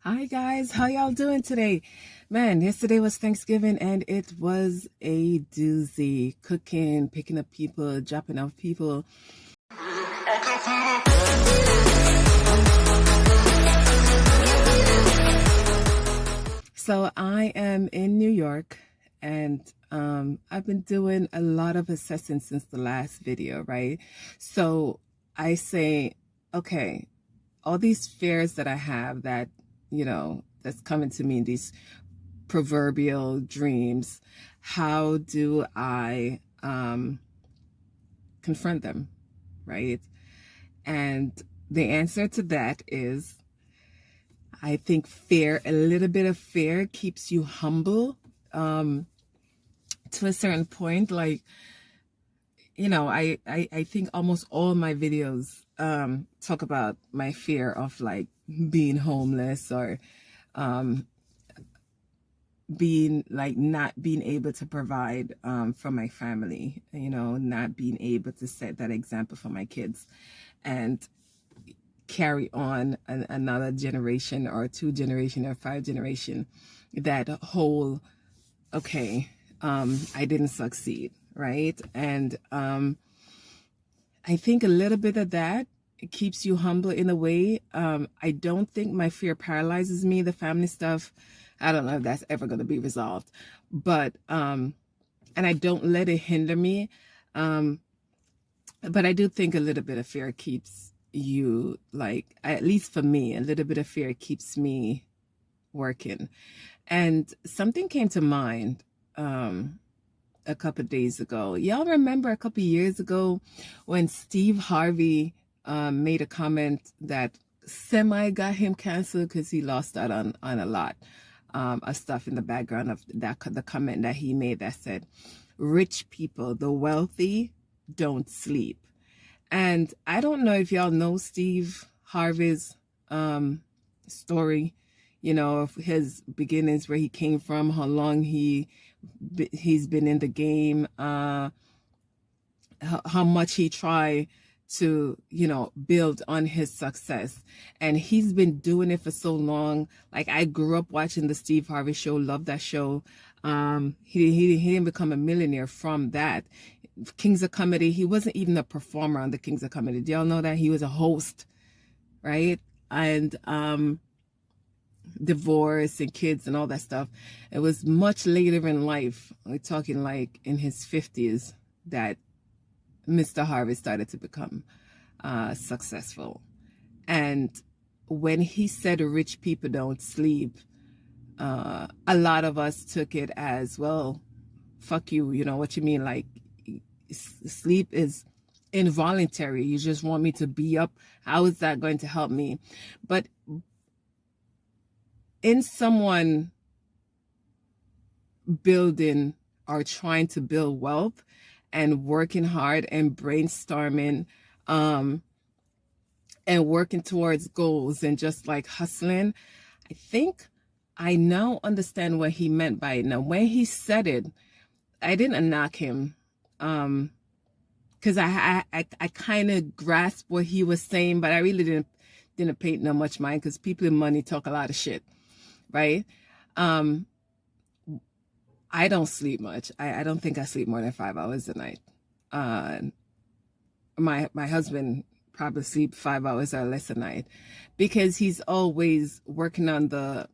Hi guys, how y'all doing today? Man, yesterday was Thanksgiving and it was a doozy. Cooking, picking up people, dropping off people. So I am in New York and I've been doing a lot of assessing since the last video, right? So I say, okay, all these fears that I have that, that's coming to me in these proverbial dreams, how do I confront them, right? And the answer to that is, I think a little bit of fear keeps you humble to a certain point. Like, I think almost all my videos talk about my fear of like being homeless or being like not being able to provide for my family, not being able to set that example for my kids and carry on another generation or two generation or five generation, that whole, okay, I didn't succeed, right? And I think a little bit of that, it keeps you humble in a way. I don't think my fear paralyzes me. The family stuff, I don't know if that's ever going to be resolved, but and I don't let it hinder me. But I do think a little bit of fear keeps you, like, at least for me, a little bit of fear keeps me working. And something came to mind a couple of days ago. Y'all remember a couple of years ago when Steve Harvey made a comment that semi got him canceled because he lost out on a lot of stuff in the background of that, the comment that he made that said, rich people, the wealthy, don't sleep. And I don't know if y'all know Steve Harvey's story, of his beginnings, where he came from, how long he's been in the game, how much he tried to, build on his success. And he's been doing it for so long. Like, I grew up watching the Steve Harvey show, loved that show. He didn't become a millionaire from that. Kings of Comedy, he wasn't even a performer on the Kings of Comedy. Do y'all know that? He was a host, right? And divorce and kids and all that stuff. It was much later in life, we're talking like in his 50s, that Mr. Harvey started to become successful. And when he said rich people don't sleep, a lot of us took it as, well, fuck you, what you mean? Like, sleep is involuntary. You just want me to be up. How is that going to help me? But in someone building or trying to build wealth and working hard and brainstorming and working towards goals and just like hustling, I think I now understand what he meant by it. Now, when he said it, I didn't knock him because I kind of grasped what he was saying, but I really didn't pay no much mind, because people in money talk a lot of shit, right? I don't sleep much. I don't think I sleep more than 5 hours a night. My husband probably sleep 5 hours or less a night, because he's always working on the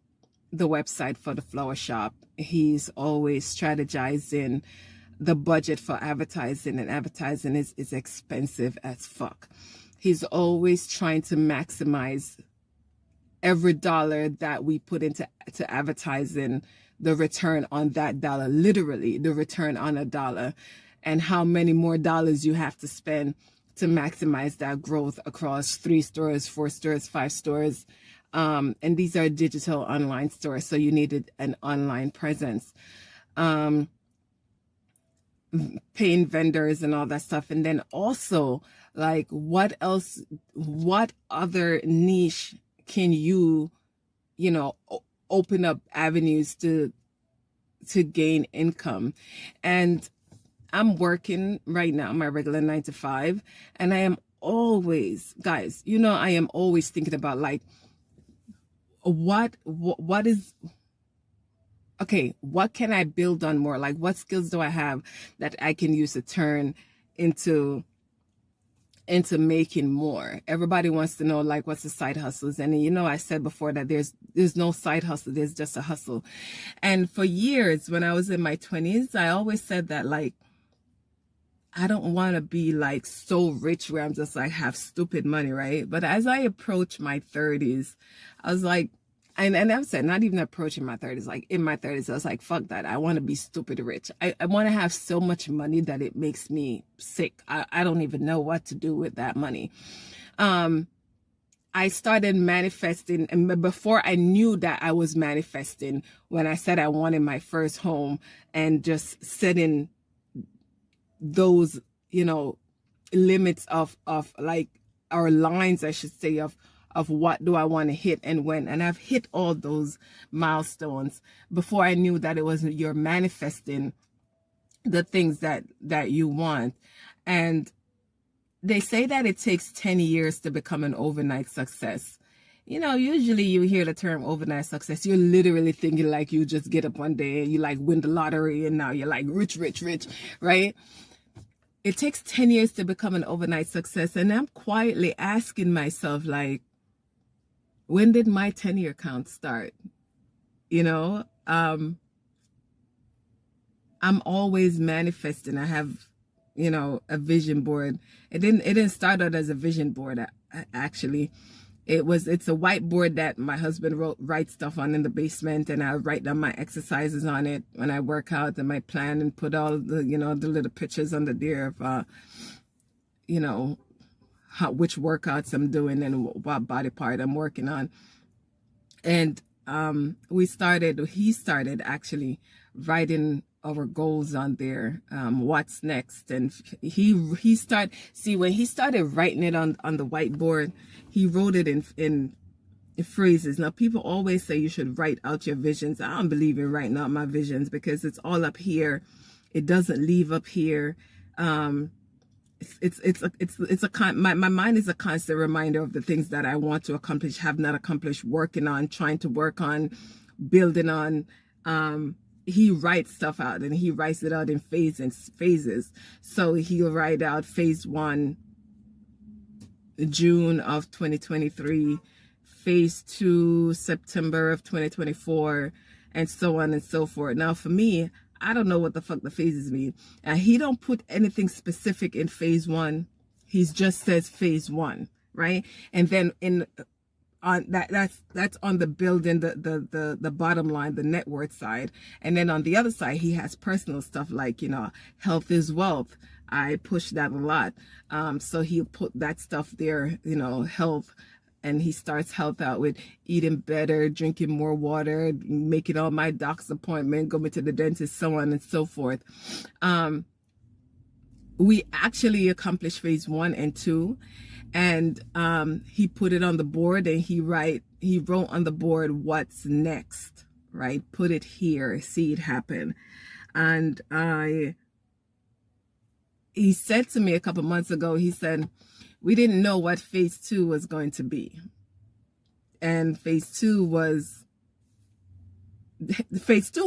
website for the flower shop. He's always strategizing the budget for advertising, and advertising is expensive as fuck. He's always trying to maximize every dollar that we put into advertising, the return on that dollar, literally the return on a dollar, and how many more dollars you have to spend to maximize that growth across 3 stores, 4 stores, 5 stores. And these are digital online stores, so you needed an online presence. Paying vendors and all that stuff. And then also, like, what other niche can you open up avenues to gain income? And I'm working right now my regular 9 to 5, and I am always, guys, I am always thinking about, like, what is okay, what can I build on more? Like, what skills do I have that I can use to turn into making more? Everybody wants to know, like, what's the side hustles? And I said before that there's no side hustle, there's just a hustle. And for years, when I was in my 20s, I always said that, like, I don't want to be like so rich where I'm just like have stupid money, right? But as I approach my 30s, I was like, and I've said not even approaching my 30s, like in my 30s, I was like, fuck that. I want to be stupid rich. I want to have so much money that it makes me sick. I don't even know what to do with that money. I started manifesting, and before I knew that I was manifesting, when I said I wanted my first home and just setting those, limits of like, our lines, I should say, of what do I want to hit and when. And I've hit all those milestones before I knew that it wasn't you're manifesting the things that you want. And they say that it takes 10 years to become an overnight success. Usually you hear the term overnight success, you're literally thinking like you just get up one day and you like win the lottery and now you're like rich, right? It takes 10 years to become an overnight success. And I'm quietly asking myself, like, when did my 10-year count start? I'm always manifesting. I have, a vision board. It didn't start out as a vision board, actually. It's a whiteboard that my husband writes stuff on in the basement, and I write down my exercises on it when I work out and my plan, and put all the, the little pictures under there of, which workouts I'm doing and what body part I'm working on. And he started actually writing our goals on there, what's next. And when he started writing it on the whiteboard, he wrote it in phrases. Now, people always say you should write out your visions. I don't believe in writing out my visions because it's all up here. It doesn't leave up here. My mind is a constant reminder of the things that I want to accomplish, have not accomplished, working on, trying to work on, building on. He writes stuff out, and he writes it out in phases. So he'll write out phase 1, June of 2023, phase 2, September of 2024, and so on and so forth. Now, for me, I don't know what the fuck the phases mean. And he don't put anything specific in phase 1. He just says phase 1, right? And then on that's on the building, the bottom line, the net worth side. And then on the other side, he has personal stuff like, health is wealth. I push that a lot. So he'll put that stuff there, health. And he starts health out with eating better, drinking more water, making all my doc's appointment, going to the dentist, so on and so forth. We actually accomplished phase 1 and 2. And he put it on the board, and he wrote on the board what's next, right? Put it here, see it happen. And he said to me a couple months ago, he said, we didn't know what phase 2 was going to be. And phase 2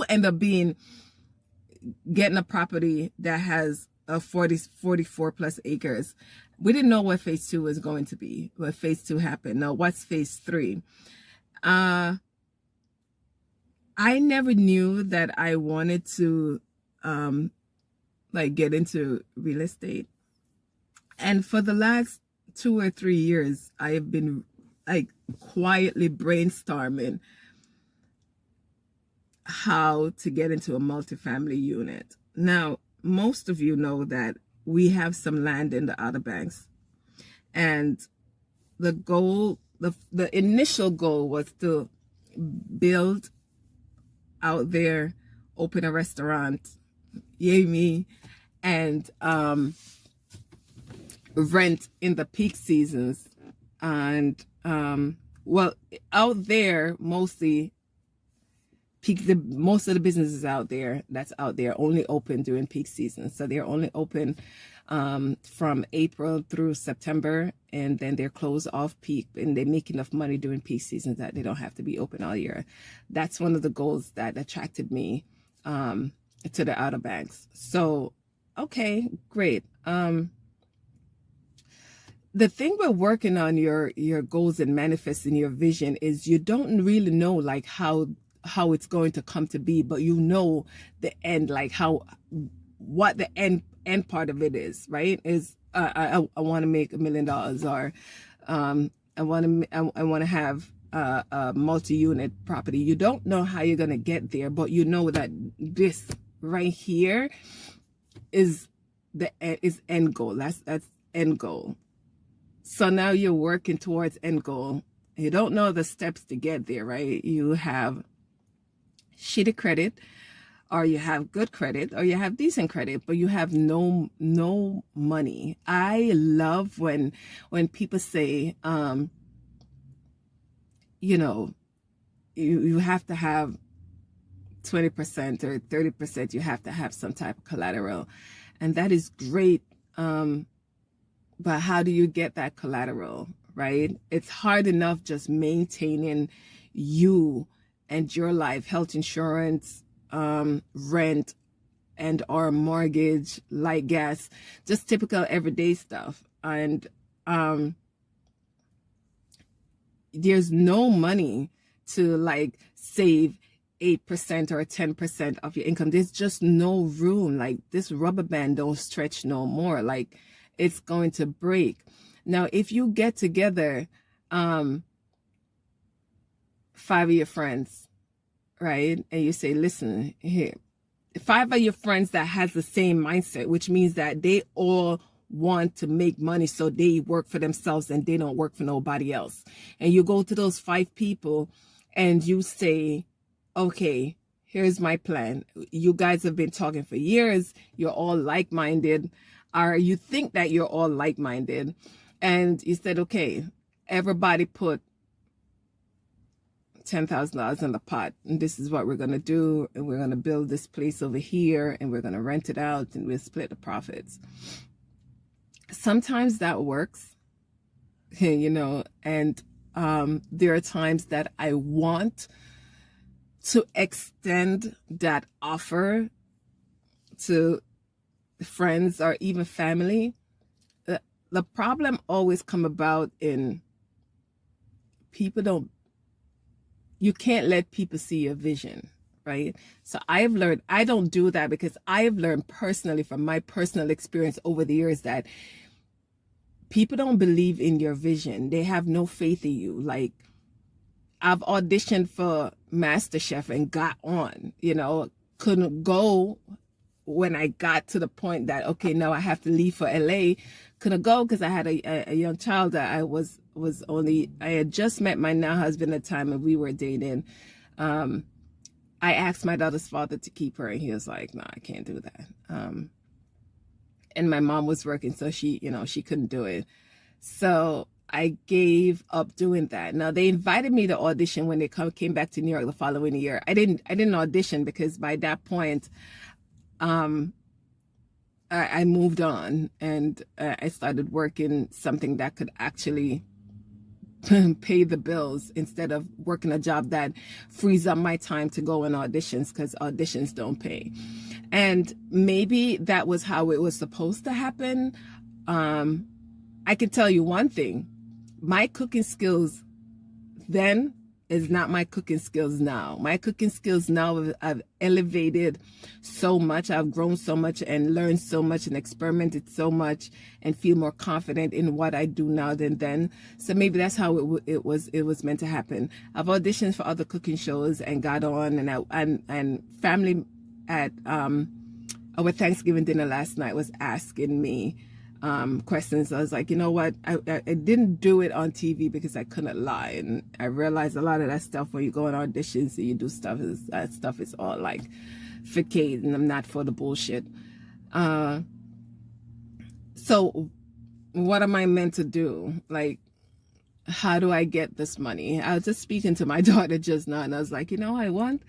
ended up being getting a property that has 44 plus acres. We didn't know what phase 2 was going to be, but phase 2 happened. Now, what's phase 3? I never knew that I wanted to get into real estate. And for the last 2 or 3 years, I have been like quietly brainstorming how to get into a multifamily unit. Now, most of you know that we have some land in the Outer Banks, and the goal, the initial goal was to build out there, open a restaurant, yay me, and rent in the peak seasons. And well, out there mostly most of the businesses that's out there only open during peak season. So they're only open from April through September, and then they're closed off peak, and they make enough money during peak season that they don't have to be open all year. That's one of the goals that attracted me to the Outer Banks. So, okay, great. The thing with working on your goals and manifesting your vision is you don't really know like how it's going to come to be, but you know the end, like what the end part of it is, right? Is I want to make $1 million, or I want to have a multi-unit property. You don't know how you're gonna get there, but you know that this right here is end goal. That's end goal. So now you're working towards end goal. You don't know the steps to get there, right? You have shitty credit, or you have good credit, or you have decent credit, but you have no money. I love when people say, you know, you have to have 20% or 30%, you have to have some type of collateral. And that is great. But how do you get that collateral, right? It's hard enough just maintaining you and your life, health insurance, rent, and or mortgage, light, gas, just typical everyday stuff. And there's no money to like save 8% or 10% of your income. There's just no room. Like, this rubber band don't stretch no more. Like, it's going to break. Now, if you get together 5 of your friends, right, and you say, listen, here, 5 of your friends that has the same mindset, which means that they all want to make money, so they work for themselves and they don't work for nobody else. And you go to those 5 people and you say, okay, here's my plan. You guys have been talking for years. You're all like-minded, or you think that you're all like-minded. And you said, okay, everybody put $10,000 in the pot, and this is what we're going to do. And we're going to build this place over here, and we're going to rent it out, and we'll split the profits. Sometimes that works, you know, and there are times that I want to extend that offer to friends or even family. The problem always come about in you can't let people see your vision, right? So I've learned, I don't do that, because I've learned personally from my personal experience over the years that people don't believe in your vision. They have no faith in you. Like, I've auditioned for MasterChef and got on, you know, couldn't go when I got to the point that, okay, now I have to leave for LA. Couldn't go because I had a young child that I had just met my now husband at the time, and we were dating. I asked my daughter's father to keep her, and he was like, no, I can't do that. And my mom was working, so she couldn't do it. So I gave up doing that. Now, they invited me to audition when they came back to New York the following year. I didn't audition because by that point, I moved on, and I started working something that could actually pay the bills instead of working a job that frees up my time to go in auditions, because auditions don't pay. And maybe that was how it was supposed to happen. I can tell you one thing. My cooking skills then is not my cooking skills now. My cooking skills now have elevated so much. I've grown so much and learned so much and experimented so much and feel more confident in what I do now than then. So maybe that's how it was meant to happen. I've auditioned for other cooking shows and got on, and family at our Thanksgiving dinner last night was asking me questions. I was like, you know what, I didn't do it on TV because I couldn't lie, and I realized a lot of that stuff when you go on auditions and you do stuff, that stuff is all like facade, and I'm not for the bullshit. So what am I meant to do? Like, how do I get this money? I was just speaking to my daughter just now, and I was like, you know, I want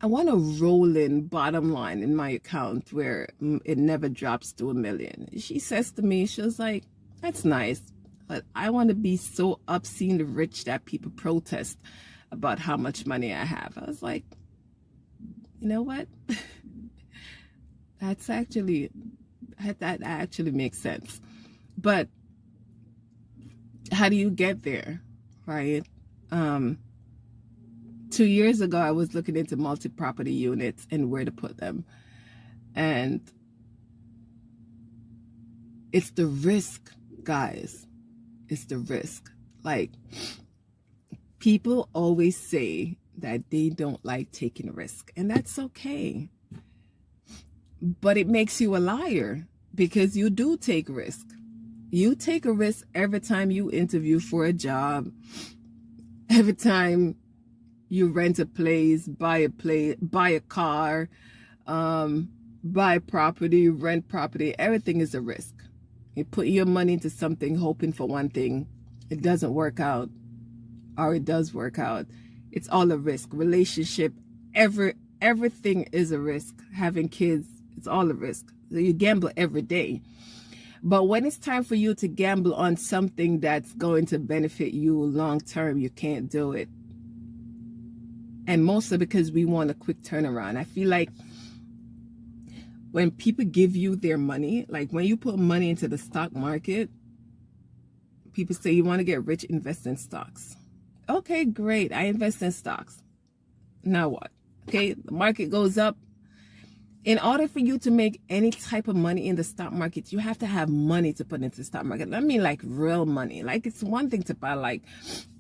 I want a rolling bottom line in my account where it never drops to 1 million. She says to me, she was like, that's nice, but I want to be so obscenely rich that people protest about how much money I have. I was like, you know what? That actually makes sense. But how do you get there, right? 2 years ago, I was looking into multi-property units and where to put them. And it's the risk, guys. It's the risk. Like, people always say that they don't like taking risk, and that's okay. But it makes you a liar because you do take risk. You take a risk every time you interview for a job, every time you rent a place, buy a car, buy property, rent property. Everything is a risk. You put your money into something hoping for one thing. It doesn't work out, or it does work out. It's all a risk. Relationship, everything is a risk. Having kids, it's all a risk. So you gamble every day. But when it's time for you to gamble on something that's going to benefit you long term, you can't do it. And mostly because we want a quick turnaround. I feel like when people give you their money, like when you put money into the stock market, people say you want to get rich, invest in stocks. Okay, great. I invest in stocks. Now what? Okay, the market goes up. In order for you to make any type of money in the stock market, you have to have money to put into the stock market. I mean, like real money. Like, it's one thing to buy like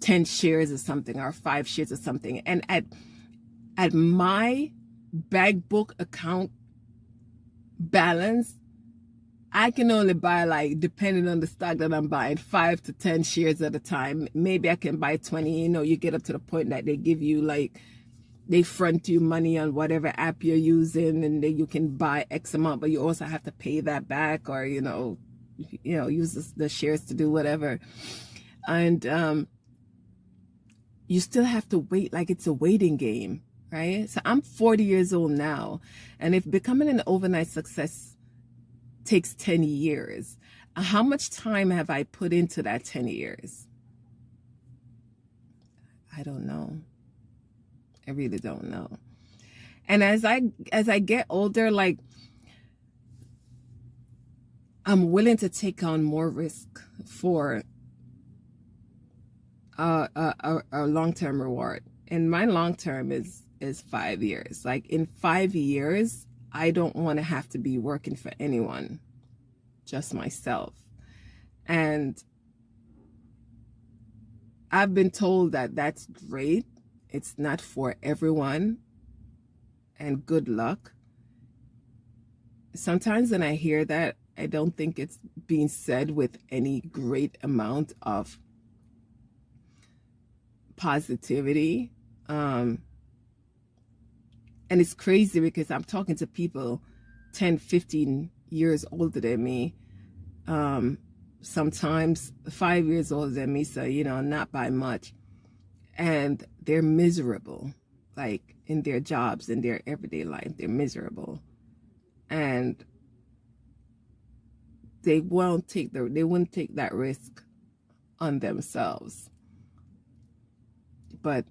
10 shares or something, or 5 shares or something. And at my bank book account balance, I can only buy, like, depending on the stock that I'm buying, 5 to 10 shares at a time. Maybe I can buy 20. You know, you get up to the point that they give you, like, they front you money on whatever app you're using, and then you can buy X amount, but you also have to pay that back, or use the shares to do whatever. And you still have to wait, like it's a waiting game, right? So I'm 40 years old now, and if becoming an overnight success takes 10 years, how much time have I put into that 10 years? I don't know. I really don't know. And as I get older, like, I'm willing to take on more risk for a long-term reward. And my long-term is 5 years. Like, in 5 years, I don't want to have to be working for anyone, just myself. And I've been told that that's great. It's not for everyone, and good luck. Sometimes when I hear that, I don't think it's being said with any great amount of positivity. And it's crazy because I'm talking to people 10, 15 years older than me, sometimes 5 years older than me, so, not by much. And they're miserable, like, in their jobs, in their everyday life. They're miserable. And they wouldn't take that risk on themselves. But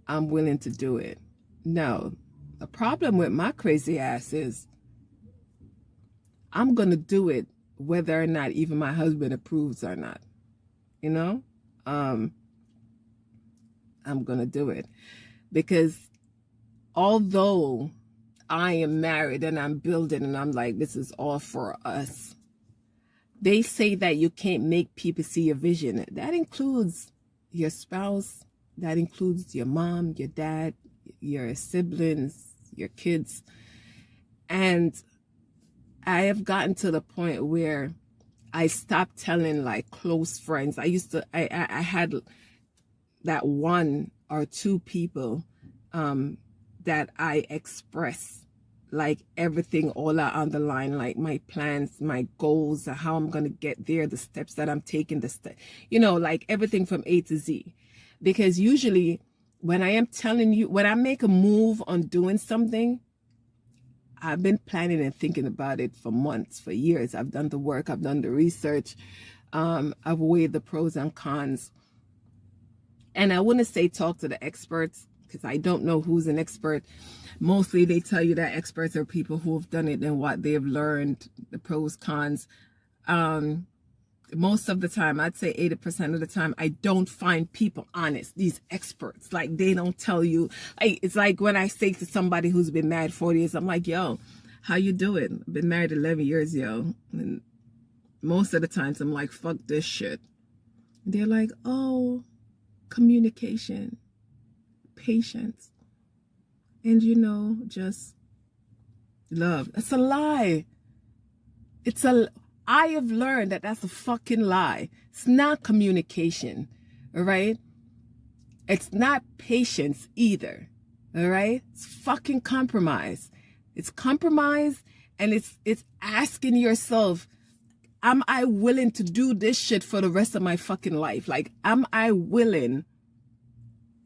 I'm willing to do it. No, the problem with my crazy ass is I'm going to do it whether or not even my husband approves or not. I'm going to do it because although I am married and I'm building and I'm like, this is all for us, they say that you can't make people see your vision. That includes your spouse, that includes your mom, your dad, your siblings, your kids. And I have gotten to the point where I stopped telling, like, close friends. I had that 1 or 2 people that I express, like, everything all out on the line, like my plans, my goals, how I'm going to get there, the steps that I'm taking, like everything from A to Z. Because usually when I am telling you, when I make a move on doing something, I've been planning and thinking about it for months, for years. I've done the work, I've done the research, I've weighed the pros and cons. And I wouldn't say talk to the experts, because I don't know who's an expert. Mostly they tell you that experts are people who have done it and what they've learned, the pros, cons. Most of the time, I'd say 80% of the time, I don't find people honest, these experts. Like, they don't tell you. Like, it's like when I say to somebody who's been married 40 years, I'm like, yo, how you doing? I've been married 11 years, yo. And most of the times, I'm like, fuck this shit. They're like, oh, communication, patience, and, you know, just love. That's a lie. I have learned that that's a fucking lie. It's not communication, all right? It's not patience either, all right? It's fucking compromise. It's compromise, and it's asking yourself, am I willing to do this shit for the rest of my fucking life? Like, am I willing?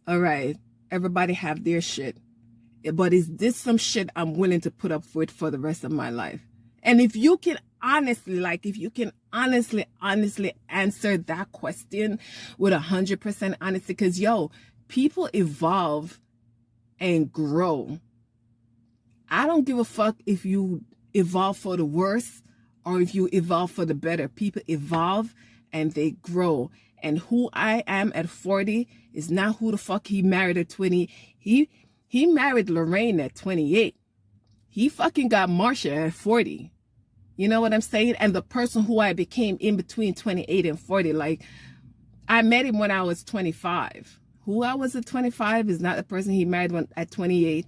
All right, everybody have their shit, but is this some shit I'm willing to put up with for the rest of my life? And if you can honestly, honestly answer that question with 100% honesty, because, yo, people evolve and grow. I don't give a fuck if you evolve for the worse or if you evolve for the better. People evolve and they grow. And who I am at 40 is not who the fuck he married at 20. He married Lorraine at 28. He fucking got Marsha at 40. You know what I'm saying? And the person who I became in between 28 and 40, like, I met him when I was 25. Who I was at 25 is not the person he married at 28.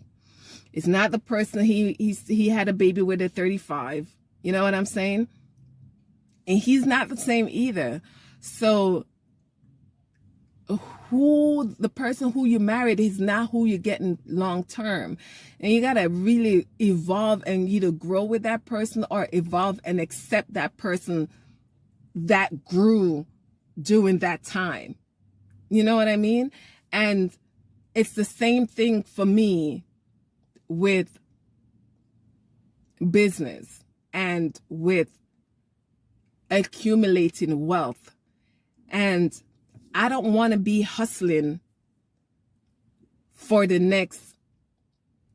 It's not the person he had a baby with at 35. You know what I'm saying? And he's not the same either. So the person who you married is not who you're getting long term. And you got to really evolve and either grow with that person or evolve and accept that person that grew during that time. You know what I mean? And it's the same thing for me with business and with accumulating wealth. And I don't want to be hustling for the next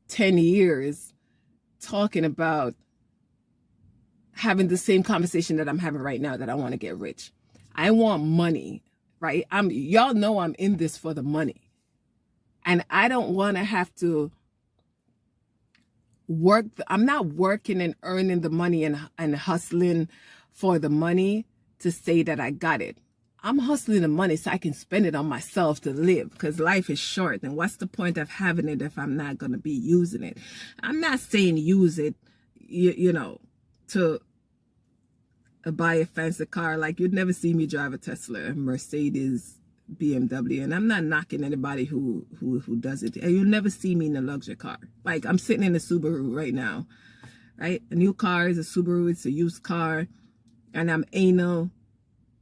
10 years talking about having the same conversation that I'm having right now, that I want to get rich. I want money, right? Y'all know I'm in this for the money. And I don't want to have to work. I'm not working and earning the money and hustling for the money to say that I got it. I'm hustling the money so I can spend it on myself to live, because life is short. And what's the point of having it if I'm not going to be using it? I'm not saying use it, you know, to buy a fancy car. Like, you'd never see me drive a Tesla, Mercedes, BMW. And I'm not knocking anybody who does it. And you'll never see me in a luxury car. Like, I'm sitting in a Subaru right now, right? A new car is a Subaru. It's a used car. And I'm anal,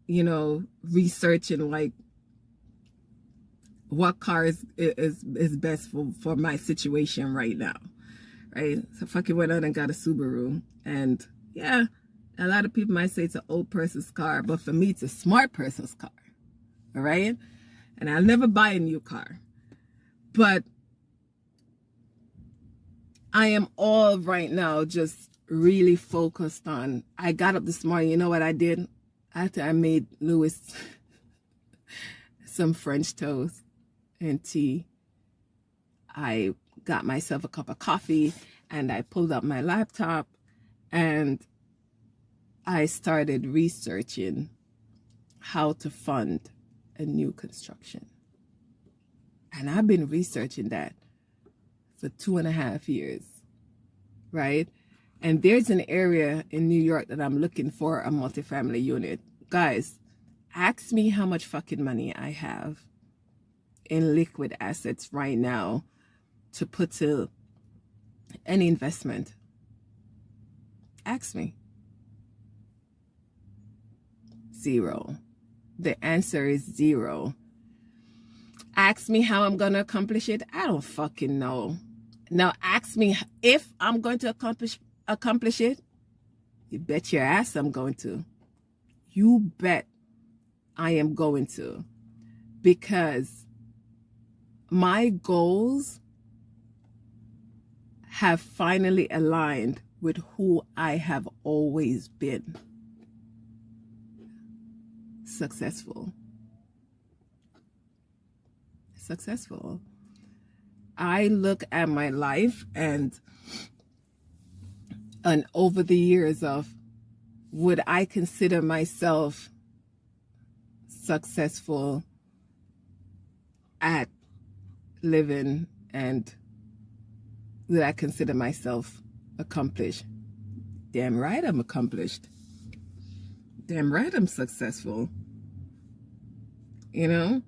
you know, researching like what car is best for my situation right now, right? So I fucking went out and got a Subaru. And yeah, a lot of people might say it's an old person's car, but for me, it's a smart person's car, all right? And I'll never buy a new car. But I am all right now just really focused on, I got up this morning, you know what I did? After I made Louis some French toast and tea, I got myself a cup of coffee and I pulled up my laptop and I started researching how to fund a new construction. And I've been researching that for 2.5 years, right? And there's an area in New York that I'm looking for a multifamily unit. Guys, ask me how much fucking money I have in liquid assets right now to put to any investment. Ask me. Zero. The answer is zero. Ask me how I'm going to accomplish it. I don't fucking know. Now ask me if I'm going to accomplish it. You bet your ass I'm going to. You bet I am going to. Because my goals have finally aligned with who I have always been. Successful. I look at my life and over the years of, would I consider myself successful at living, and would I consider myself accomplished? Damn right I'm accomplished. Damn right I'm successful. You know?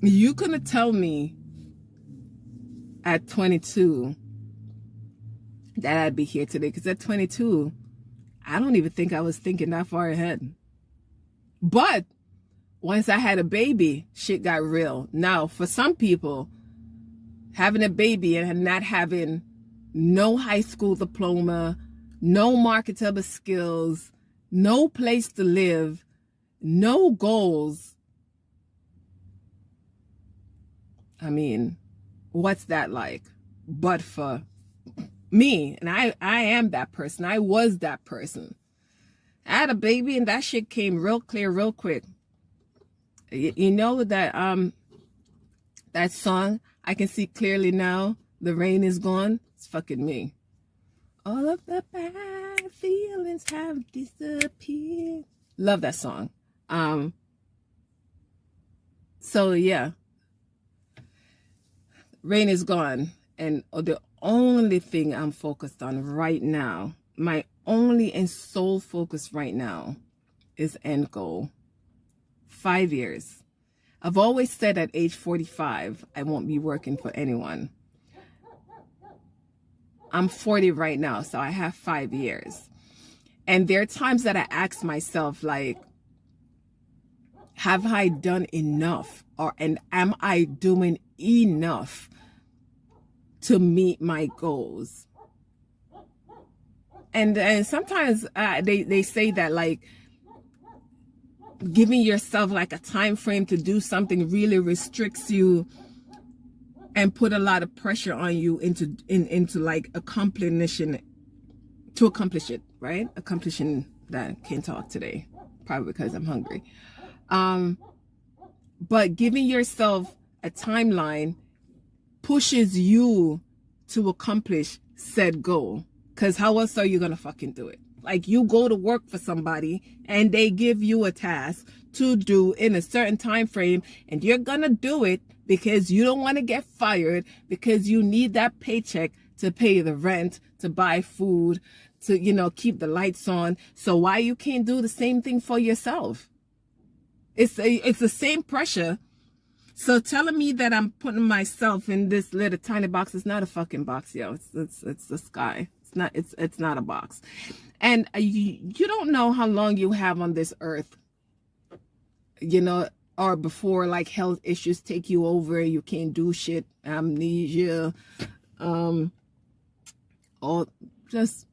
You couldn't tell me at 22 that I'd be here today, because at 22, I don't even think I was thinking that far ahead. But once I had a baby, shit got real. Now, for some people, having a baby and not having no high school diploma, no marketable skills, no place to live, no goals. I mean, what's that like? But for me, and I am that person. I was that person. I had a baby and that shit came real clear, real quick. You know that that song, I Can See Clearly Now, The Rain Is Gone? It's fucking me. All of the bad feelings have disappeared. Love that song. So yeah, rain is gone. And the only thing I'm focused on right now, my only and sole focus right now is end goal. 5 years. I've always said at age 45, I won't be working for anyone. I'm 40 right now, so I have 5 years. And there are times that I ask myself, like, have I done enough? And am I doing enough to meet my goals? And sometimes they say that, like, giving yourself like a time frame to do something really restricts you and put a lot of pressure on you into like accomplishing it, right? Accomplishing that. Can't talk today, probably because I'm hungry. But giving yourself a timeline pushes you to accomplish said goal. Because how else are you gonna fucking do it? Like, you go to work for somebody and they give you a task to do in a certain time frame, and you're gonna do it because you don't want to get fired, because you need that paycheck to pay the rent, to buy food, to, you know, keep the lights on. So why you can't do the same thing for yourself? It's the same pressure. So telling me that I'm putting myself in this little tiny box, is not a fucking box, yo. It's the sky. It's not a box. And you don't know how long you have on this earth, you know, or before like health issues take you over, you can't do shit, amnesia, or just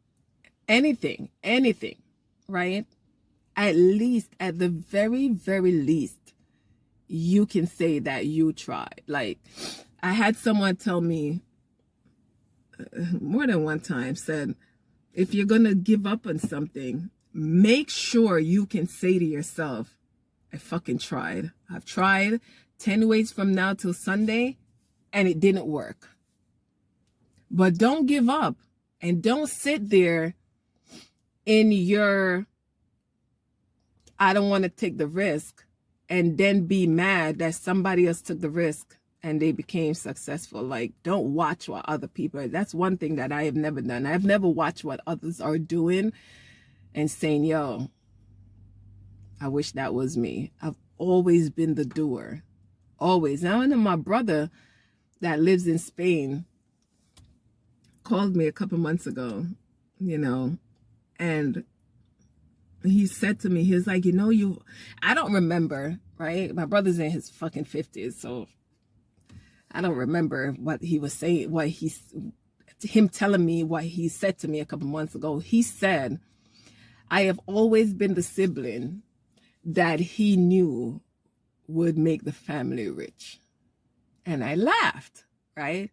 anything, right? At least, at the very, very least, you can say that you tried. Like, I had someone tell me more than one time, said, if you're going to give up on something, make sure you can say to yourself, I fucking tried. I've tried 10 ways from now till Sunday, and it didn't work. But don't give up, and don't sit there in your, I don't want to take the risk, and then be mad that somebody else took the risk and they became successful. Like, don't watch what other people are. That's one thing that I have never done. I've never watched what others are doing and saying, yo, I wish that was me. I've always been the doer. Always. Now, and then my brother that lives in Spain called me a couple months ago, you know, and he said to me, he was like, you know, I don't remember, right? My brother's in his fucking 50s, so I don't remember what he was saying, him telling me what he said to me a couple months ago. He said, I have always been the sibling that he knew would make the family rich. And I laughed, right?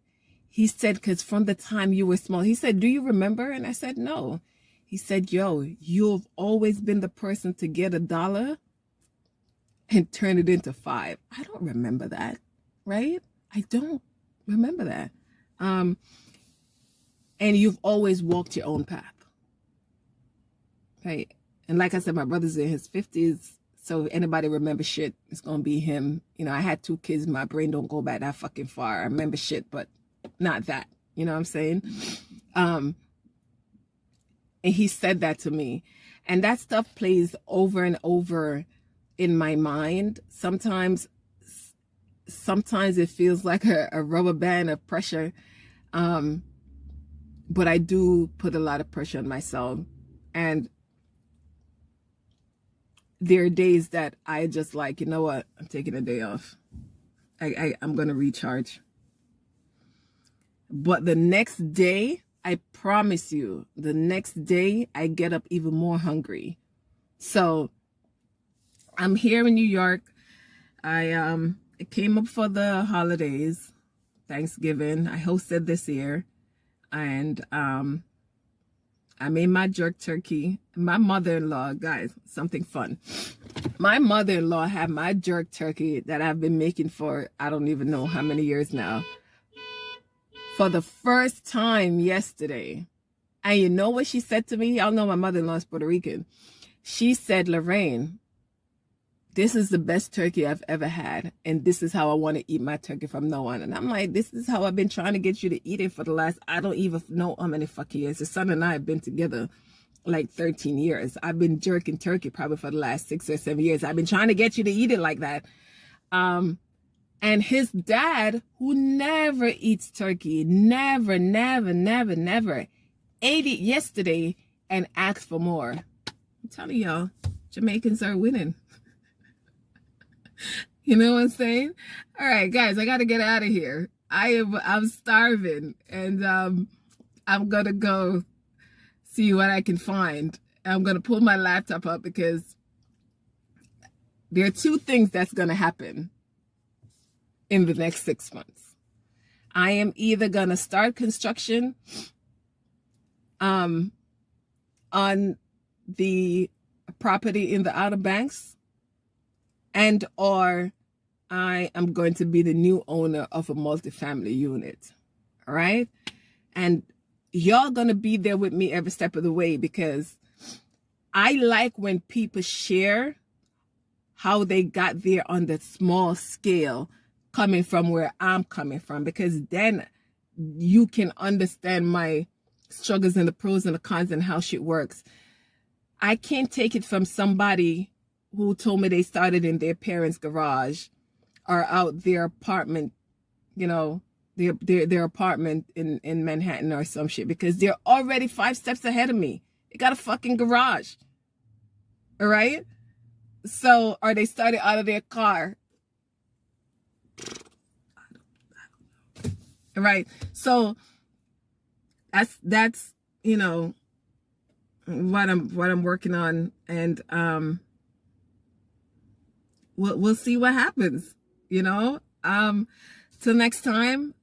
He said, because from the time you were small, he said, do you remember? And I said, no. He said, yo, you've always been the person to get $1 and turn it into 5. I don't remember that, right? I don't remember that. And you've always walked your own path, right? And like I said, my brother's in his 50s. So if anybody remembers shit, it's going to be him. You know, I had 2 kids. My brain don't go back that fucking far. I remember shit, but not that. You know what I'm saying? And he said that to me. And that stuff plays over and over in my mind. Sometimes it feels like a rubber band of pressure. But I do put a lot of pressure on myself. And there are days that I just like, you know what? I'm taking a day off. I'm going to recharge. But the next day, I promise you, the next day, I get up even more hungry. So I'm here in New York. I came up for the holidays, Thanksgiving. I hosted this year. And I made my jerk turkey. My mother-in-law, guys, something fun. My mother-in-law had my jerk turkey that I've been making for, I don't even know how many years now, for the first time yesterday. And you know what she said to me? Y'all know my mother-in-law is Puerto Rican. She said, Lorraine, this is the best turkey I've ever had. And this is how I want to eat my turkey from now on. And I'm like, this is how I've been trying to get you to eat it for the last, I don't even know how many fucking years. The son and I have been together like 13 years. I've been jerking turkey probably for the last 6 or 7 years. I've been trying to get you to eat it like that. And his dad, who never eats turkey, never, ate it yesterday and asked for more. I'm telling y'all, Jamaicans are winning. You know what I'm saying? All right, guys, I got to get out of here. I'm starving, and I'm going to go see what I can find. I'm going to pull my laptop up because there are 2 things that's going to happen in the next 6 months. I am either going to start construction on the property in the Outer Banks, and or I am going to be the new owner of a multifamily unit. All right? And y'all going to be there with me every step of the way, because I like when people share how they got there on the small scale coming from where I'm coming from, because then you can understand my struggles and the pros and the cons and how shit works. I can't take it from somebody who told me they started in their parents' garage or out their apartment, you know, their apartment in Manhattan or some shit, because they're already 5 steps ahead of me. They got a fucking garage. All right? So, or they started out of their car. All right? So that's you know what I'm working on, and we'll see what happens, you know. Till next time,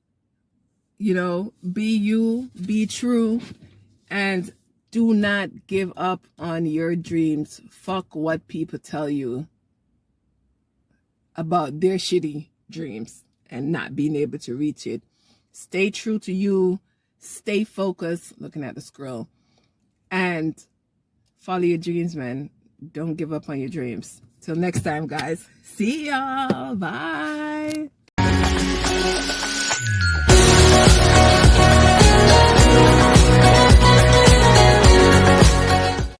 you know, be you, be true, and do not give up on your dreams. Fuck what people tell you about their shitty dreams and not being able to reach it. Stay true to you, stay focused, looking at the scroll, and follow your dreams, man. Don't give up on your dreams. Till next time, guys. See y'all. Bye.